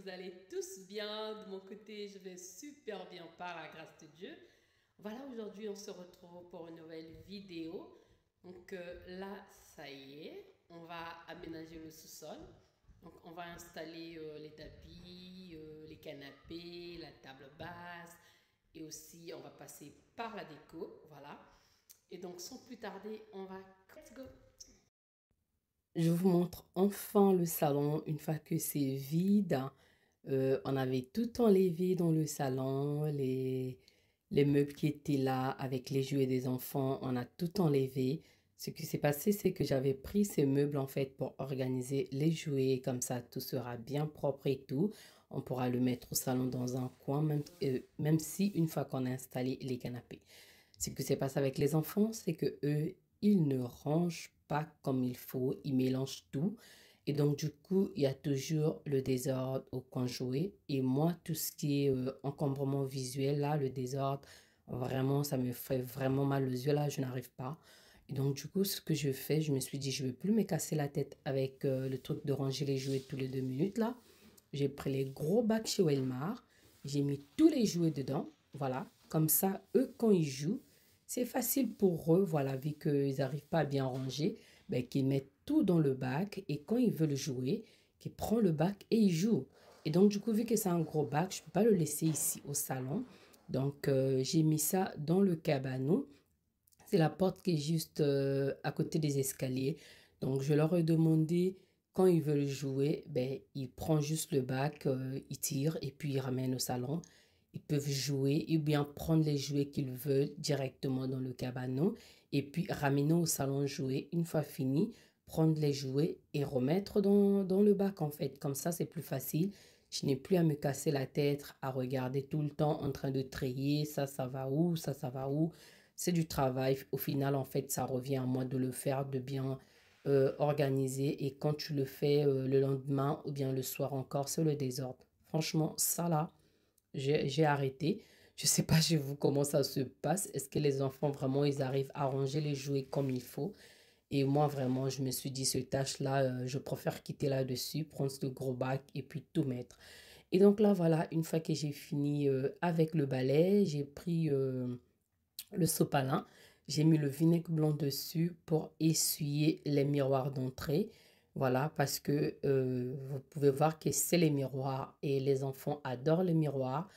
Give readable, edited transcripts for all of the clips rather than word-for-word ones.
vous allez tous bien. De mon côté, je vais super bien par la grâce de Dieu. Voilà, aujourd'hui, on se retrouve pour une nouvelle vidéo. Donc là, ça y est, on va aménager le sous-sol. Donc on va installer les tapis, les canapés, la table basse et aussi on va passer par la déco. Voilà. Et donc sans plus tarder, on va... Let's go! Je vous montre enfin le salon une fois que c'est vide. On avait tout enlevé dans le salon, les meubles qui étaient là avec les jouets des enfants, on a tout enlevé. Ce qui s'est passé, c'est que j'avais pris ces meubles en fait pour organiser les jouets, comme ça tout sera bien propre et tout. On pourra le mettre au salon dans un coin, même si une fois qu'on a installé les canapés. Ce qui se passe avec les enfants, c'est que eux, ils ne rangent pas comme il faut, ils mélangent tout. Et donc, du coup, il y a toujours le désordre au coin jouet. Et moi, tout ce qui est encombrement visuel, là, le désordre, vraiment, ça me fait vraiment mal aux yeux, là, je n'arrive pas. Et donc, du coup, ce que je fais, je me suis dit, je ne veux plus me casser la tête avec le truc de ranger les jouets tous les 2 minutes, là. J'ai pris les gros bacs chez Welmar, j'ai mis tous les jouets dedans, voilà. Comme ça, eux, quand ils jouent, c'est facile pour eux, voilà, vu qu'ils n'arrivent pas à bien ranger, ben, qu'ils mettent tout dans le bac et quand ils veulent jouer, qu'ils prennent le bac et ils jouent. Et donc, du coup, vu que c'est un gros bac, je ne peux pas le laisser ici au salon. Donc, j'ai mis ça dans le cabanon. C'est la porte qui est juste à côté des escaliers. Donc, je leur ai demandé, quand ils veulent jouer, ben, ils prennent juste le bac, ils tirent et puis ils ramènent au salon. Ils peuvent jouer ou bien prendre les jouets qu'ils veulent directement dans le cabanon et puis ramener au salon jouer. Une fois fini, prendre les jouets et remettre dans le bac en fait. Comme ça, c'est plus facile. Je n'ai plus à me casser la tête, à regarder tout le temps en train de trier. Ça va où? Ça va où? C'est du travail. Au final, en fait, ça revient à moi de le faire, de bien organiser. Et quand tu le fais le lendemain ou bien le soir encore, c'est le désordre. Franchement, ça là, j'ai arrêté. Je sais pas chez vous comment ça se passe. Est-ce que les enfants, vraiment, ils arrivent à ranger les jouets comme il faut? Et moi, vraiment, je me suis dit, ce tâche-là, je préfère quitter là-dessus, prendre ce gros bac et puis tout mettre. Et donc là, voilà, une fois que j'ai fini avec le balai, j'ai pris le sopalin. J'ai mis le vinaigre blanc dessus pour essuyer les miroirs d'entrée. Voilà, parce que vous pouvez voir que c'est les miroirs et les enfants adorent les miroirs.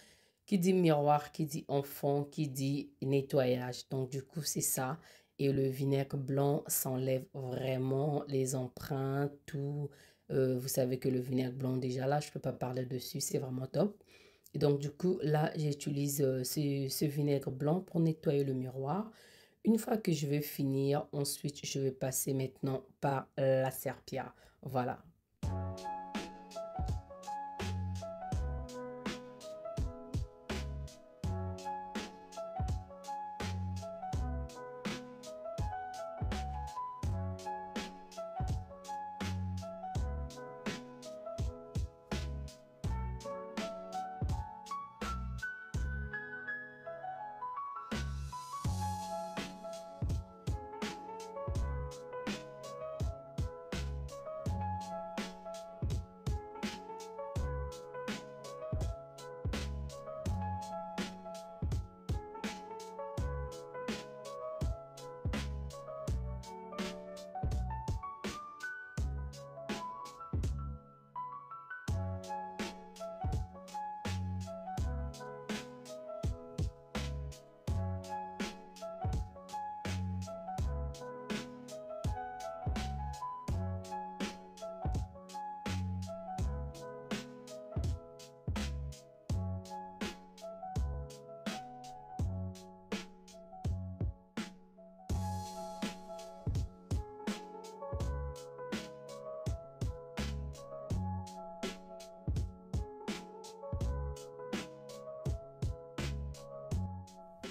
Qui dit miroir, qui dit enfant, qui dit nettoyage. Donc, du coup, c'est ça. Et le vinaigre blanc s'enlève vraiment les empreintes, tout. Vous savez que le vinaigre blanc, déjà là, je ne peux pas parler dessus, c'est vraiment top. Et donc, du coup, là, j'utilise ce vinaigre blanc pour nettoyer le miroir. Une fois que je vais finir, ensuite, je vais passer maintenant par la serpillière. Voilà.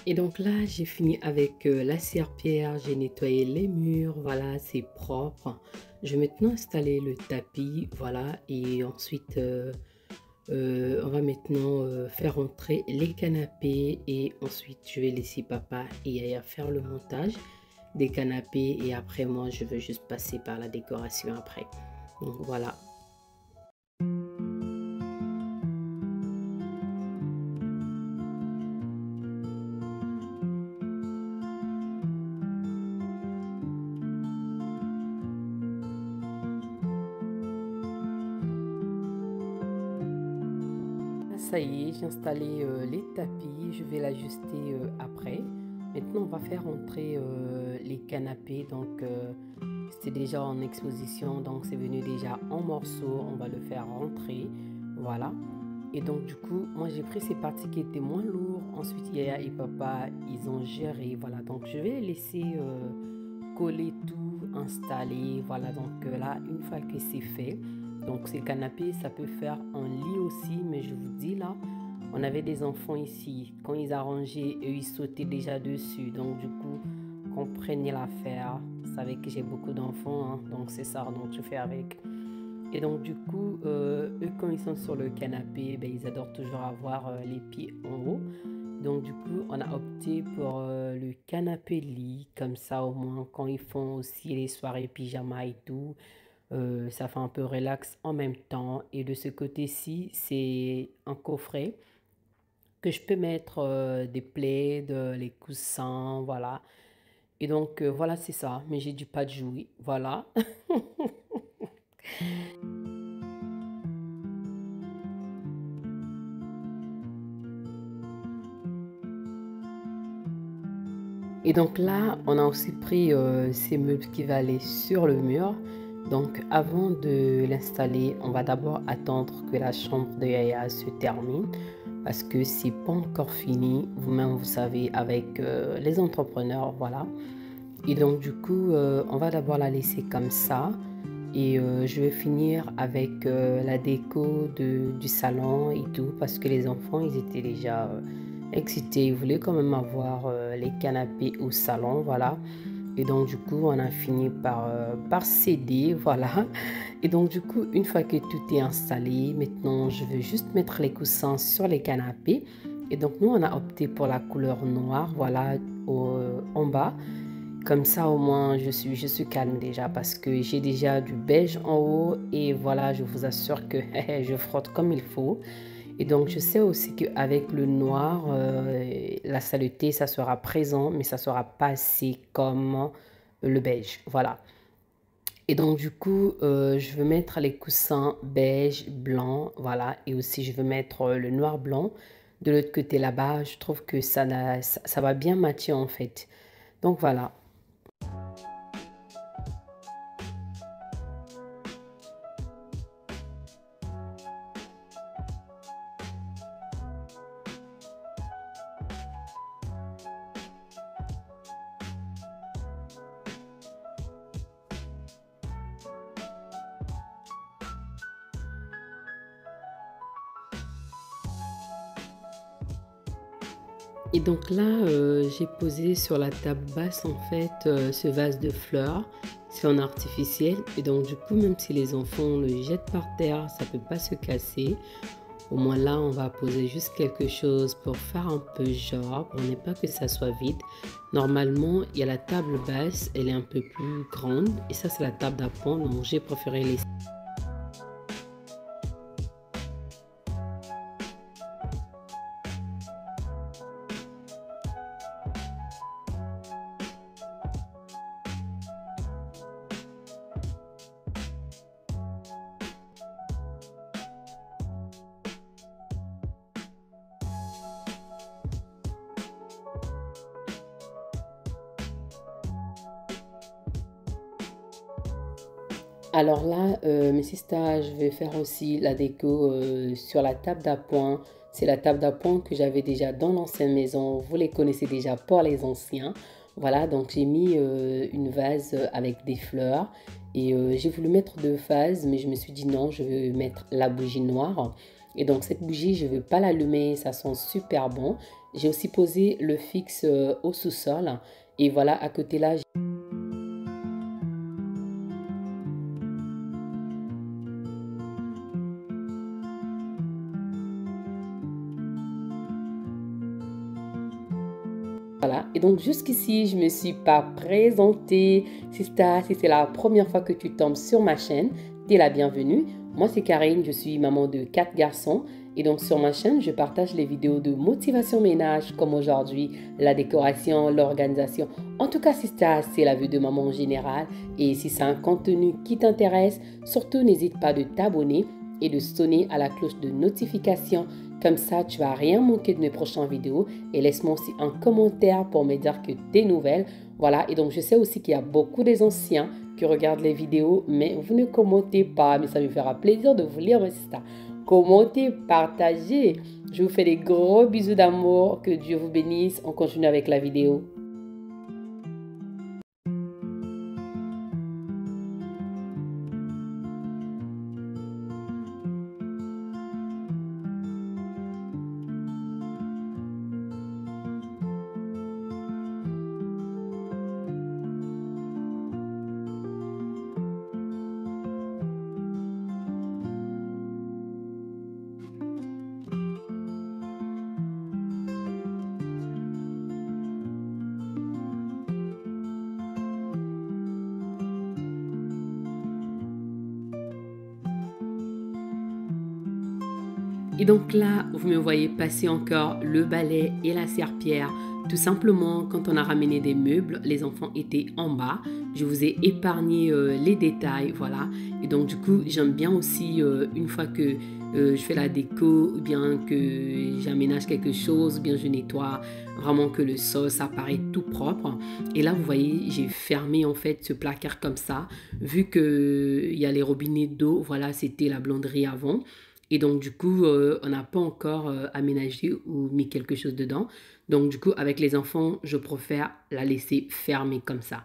Et donc là, j'ai fini avec la serpillière, j'ai nettoyé les murs, voilà, c'est propre. Je vais maintenant installer le tapis, voilà, et ensuite, on va maintenant faire entrer les canapés et ensuite, je vais laisser papa et Yaya faire le montage des canapés et après, moi, je veux juste passer par la décoration après. Donc voilà. ça y est, j'ai installé les tapis, je vais l'ajuster après. Maintenant, on va faire entrer les canapés. Donc, c'était déjà en exposition, donc c'est venu déjà en morceaux. On va le faire rentrer, voilà. Et donc, du coup, moi, j'ai pris ces parties qui étaient moins lourdes. Ensuite, Yaya et Papa, ils ont géré, voilà. Donc, je vais laisser coller tout, installer, voilà. Donc, là, une fois que c'est fait, donc ces canapés, ça peut faire un lit aussi. Mais je vous dis, là, on avait des enfants ici. Quand ils arrangeaient, eux, ils sautaient déjà dessus. Donc, du coup, comprenez l'affaire. Vous savez que j'ai beaucoup d'enfants, hein, donc c'est ça, donc je fais avec. Et donc, du coup, eux, quand ils sont sur le canapé, ben, ils adorent toujours avoir les pieds en haut. Donc, du coup, on a opté pour le canapé lit. Comme ça, au moins, quand ils font aussi les soirées pyjama et tout, ça fait un peu relax en même temps. Et de ce côté-ci, c'est un coffret que je peux mettre des plaids, les coussins, voilà. Et donc, voilà, c'est ça. Mais j'ai du pas de jouer, voilà. Et donc là, on a aussi pris ces meubles qui va aller sur le mur. Donc, avant de l'installer, on va d'abord attendre que la chambre de Yaya se termine parce que c'est pas encore fini. Vous-même, vous savez, avec les entrepreneurs, voilà. Et donc, du coup, on va d'abord la laisser comme ça. Et je vais finir avec la déco du salon et tout parce que les enfants, ils étaient déjà excités. Ils voulaient quand même avoir les canapés au salon, voilà. Et donc, du coup, on a fini par céder, voilà. Et donc, du coup, une fois que tout est installé, maintenant, je vais juste mettre les coussins sur les canapés. Et donc, nous, on a opté pour la couleur noire, voilà, en bas. Comme ça, au moins, je suis calme déjà parce que j'ai déjà du beige en haut. Et voilà, je vous assure que je frotte comme il faut. Et donc, je sais aussi qu'avec le noir, la saleté, ça sera présent, mais ça sera pas assez comme le beige. Voilà. Et donc, du coup, je veux mettre les coussins beige, blanc, voilà. Et aussi, je veux mettre le noir blanc. De l'autre côté, là-bas, je trouve que ça va bien matcher, en fait. Donc, voilà. Et donc là, j'ai posé sur la table basse en fait ce vase de fleurs. C'est en artificiel et donc du coup, même si les enfants le jettent par terre, ça peut pas se casser. Au moins là, on va poser juste quelque chose pour faire un peu genre, pour ne pas que ça soit vide. Normalement, il y a la table basse, elle est un peu plus grande et ça c'est la table d'appoint, donc j'ai préféré laisser. Alors là, mes sisters, je vais faire aussi la déco sur la table d'appoint. C'est la table d'appoint que j'avais déjà dans l'ancienne maison. Vous les connaissez déjà pour les anciens. Voilà, donc j'ai mis une vase avec des fleurs. Et j'ai voulu mettre deux vases, mais je me suis dit non, je vais mettre la bougie noire. Et donc cette bougie, je ne vais pas l'allumer, ça sent super bon. J'ai aussi posé le fixe au sous-sol. Et voilà, à côté là, voilà, et donc jusqu'ici, je ne me suis pas présentée. Si c'est la première fois que tu tombes sur ma chaîne, tu es la bienvenue. Moi, c'est Karine, je suis maman de 4 garçons. Et donc sur ma chaîne, je partage les vidéos de motivation ménage, comme aujourd'hui, la décoration, l'organisation. En tout cas, c'est la vue de maman en général. Et si c'est un contenu qui t'intéresse, surtout n'hésite pas de t'abonner et de sonner à la cloche de notification. Comme ça, tu vas rien manquer de mes prochaines vidéos. Et laisse-moi aussi un commentaire pour me dire que tes nouvelles. Voilà, et donc je sais aussi qu'il y a beaucoup des anciens qui regardent les vidéos, mais vous ne commentez pas. Mais ça me fera plaisir de vous lire, mes sisters. Commentez, partagez. Je vous fais des gros bisous d'amour. Que Dieu vous bénisse. On continue avec la vidéo. Et donc là, vous me voyez passer encore le balai et la serpillière. Tout simplement, quand on a ramené des meubles, les enfants étaient en bas. Je vous ai épargné les détails, voilà. Et donc du coup, j'aime bien aussi, une fois que je fais la déco, ou bien que j'aménage quelque chose, ou bien je nettoie, vraiment que le sol, ça paraît tout propre. Et là, vous voyez, j'ai fermé en fait ce placard comme ça. Vu qu'il y a les robinets d'eau, voilà, c'était la blonderie avant. Et donc, du coup, on n'a pas encore aménagé ou mis quelque chose dedans. Donc, du coup, avec les enfants, je préfère la laisser fermée comme ça.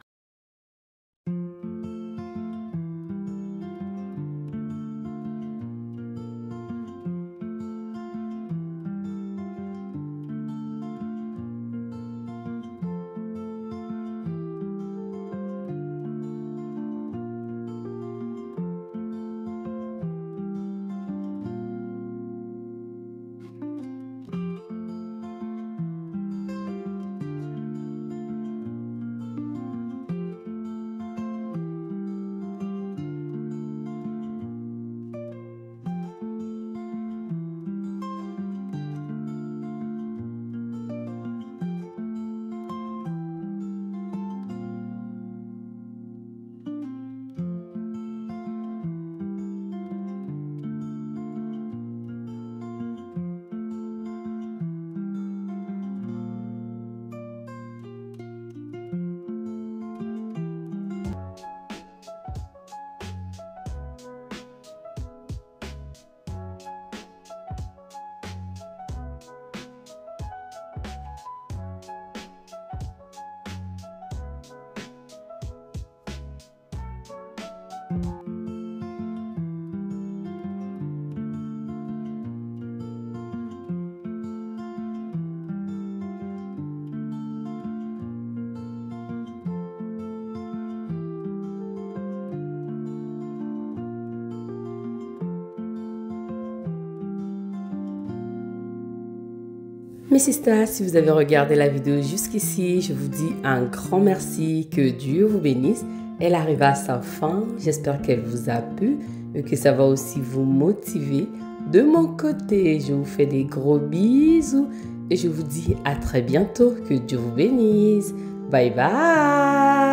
Mes sisters, si vous avez regardé la vidéo jusqu'ici, je vous dis un grand merci, que Dieu vous bénisse. Elle arrive à sa fin, j'espère qu'elle vous a plu et que ça va aussi vous motiver. De mon côté, je vous fais des gros bisous et je vous dis à très bientôt, que Dieu vous bénisse. Bye bye!